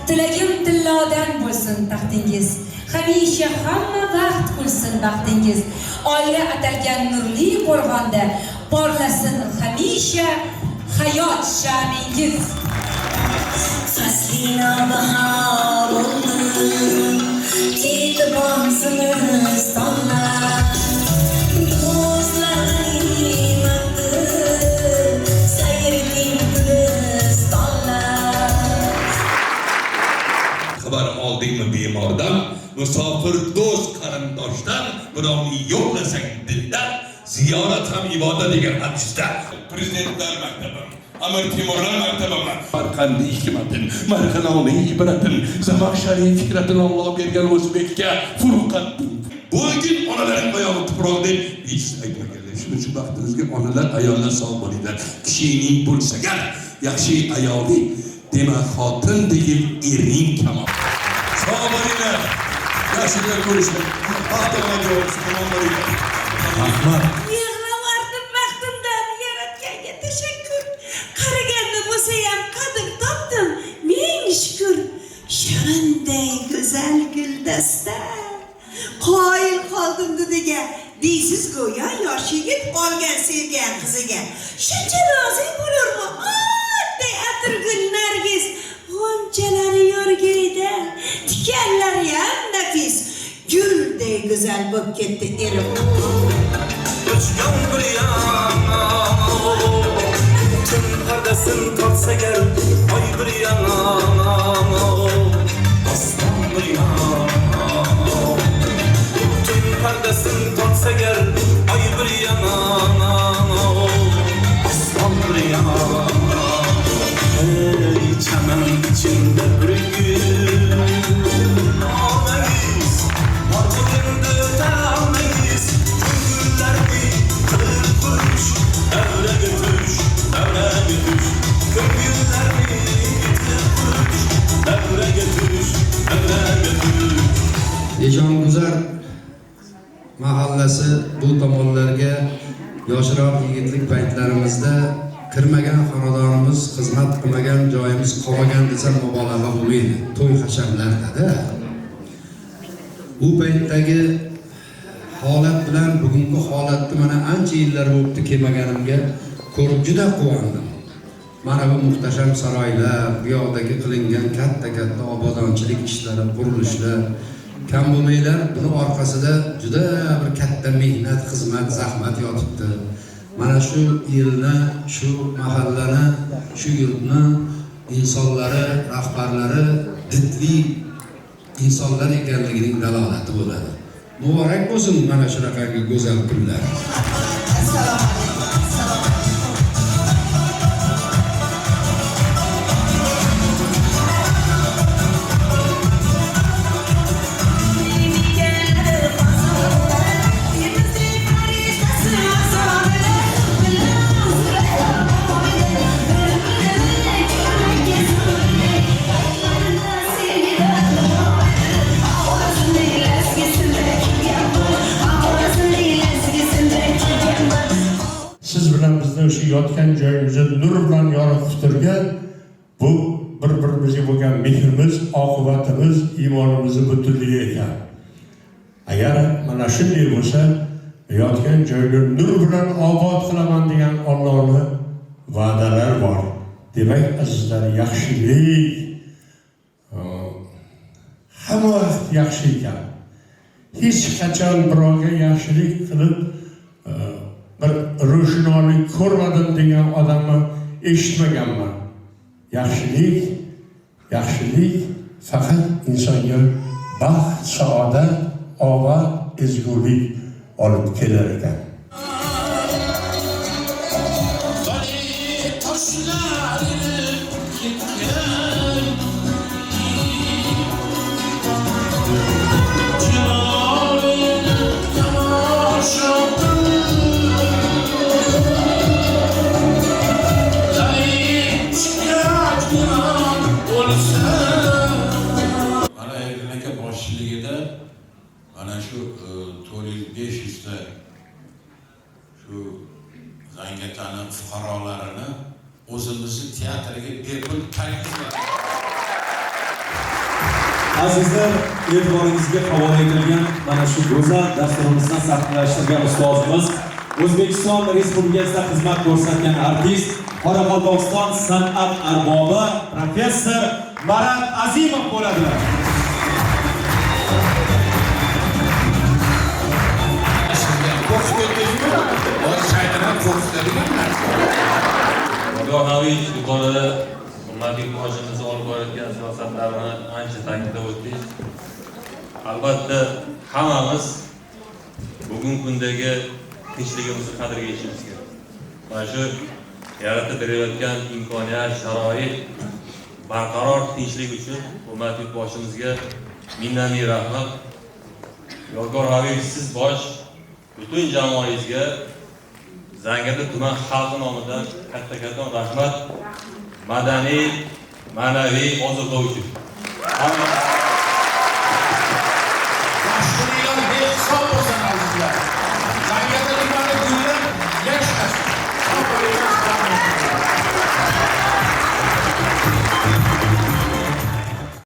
Tilagim tillodan bo'lsin taxtingiz. Hamisha hamma vaqt kulsin baxtingiz. Oila atalgan nurli qo'rg'onda porlasin hamisha hayot shamingiz. Faslina bahar oldu, e'tiborsimiz tonlar. Do'stlaring maqti, sayriting gulistonlar. Xabar oldingmi bemordan, musofir do'st qarindoshdan, birovni yo'qlasang dildan, ziyorat ham ibodat degan hadisda. Prezidentlar maktabi, Amir Temurlar maktabi, Farqandi hikmatin, marg'iloniy ibratin, Zamaxshariy fikratin Alloh bergan o'zbekka furqattin. Bo'lgin onalaring oyog'i tuproq deb hech aytmaganlar. Shuning uchun vaqtingizga onalar, ayollar sog' bo'linglar. Kishining bo'lsa gar, yaxshi ayoli dema xotin degil ering kamol. Sog' bo'linglar. Yaxshilar ko'rishlar. Xotirlarga omon bo'linglar. Rahmat. Yig'lavardim baxtimdan, yaratganga tashakkur. Qaraganda bo'lsa ham qadr topdim, ming shukr. Shirinday go'zal guldasta. Qoyil qoldim didiga. Deysiz go'yo yosh yigit olgan sevgan qiziga. Shuncha nozik bo'lurmi? Oddiy atirgul nargiz. G'onchalari yorgayda, tikanlari ham nafis. Gulday go'zal bo'lib ketdi erim. Uçgan bir yana, tüm perdesin tatsa gel, ay bir yana, aslan bir yana. Tüm perdesin tatsa gel, ay bir yana, aslan bir yana. Ey çemen içinde bir gül, ameyiz, vakitinde ötemeyiz. Evre götür, köngüllerini getirmiş. Evre götür. Eshonguzar mahallasi bu tomonlarga yoshroq yigitlik paytlarimizda kirmagan xonadonimiz, xizmat qilmagan joyimiz qolmagan desam mubolag'a bo'lmaydi. To'y hashamlarda. Bu paytdagi holat bilan bugungi holatni mana ancha yillar bo'libdi kelmaganimga ko'rib juda quvondim. Mana bu muhtasham saroylar, bu yoqdagi qilingan katta obodonchilik ishlari, qurilishlar kam bo'lmaylar. Buni orqasida juda bir katta mehnat, xizmat, zahmat yotibdi. Mana shu yilni, shu mahallani, shu yurtni insonlari, rahbarlari didli insonlar ekanligining dalolati bo'ladi. Muborak bo'lsin mana shunaqangi go'zal kunlar. Shu yotgan joyimizni nur bilan yorib turgan bu bir-birimizga bo'lgan mehrimiz, oqibatimiz, iymonimizni butunligi ekan. Agar mana shunday bo'lsa, yotgan joyni nur bilan obod qilaman degan Allohning va'dalari bor. Demak, azizlar, yaxshilik hamma vaqt yaxshi ekan. Hech qachon birovga yaxshilik qilib bir ro'shnolik ko'rmadim degan odamni eshitmaganman. Yaxshilik faqat insonga baxt, saodat, obod, ezgulik olib kelar ekan. Mana shu 400-500 ta shu Zangiotani fuqarolarini o'zimizni teatrga bepul taklif etdik. Azizlar, e'tiboringizga havola etilgan mana shu go'zal dasturimizni saqlashtirgan ustozimiz, O'zbekiston Respublikasida xizmat ko'rsatgan artist, Qoraqalpog'iston san'at arbobi professor Marat Azimov bo'ladilar. Yohaviy yuqorida ummatning boshimizni olib borayotgan siyosatlarini ancha ta'kidlab o'tdik. Albatta hammamiz bugungi kundagi tinchligimizni qadriga yetishimiz kerak. Mana shu yaratib berayotgan imkoniyat, sharoit barqaror tinchlik uchun ummatning boshimizga minnatli rahmat. Yodgor Habiyev, siz bosh butun jamoangizga Zangiota tuman xalqi nomidan katta-katta rahmat. Madaniy, ma'naviy oziqlovchi.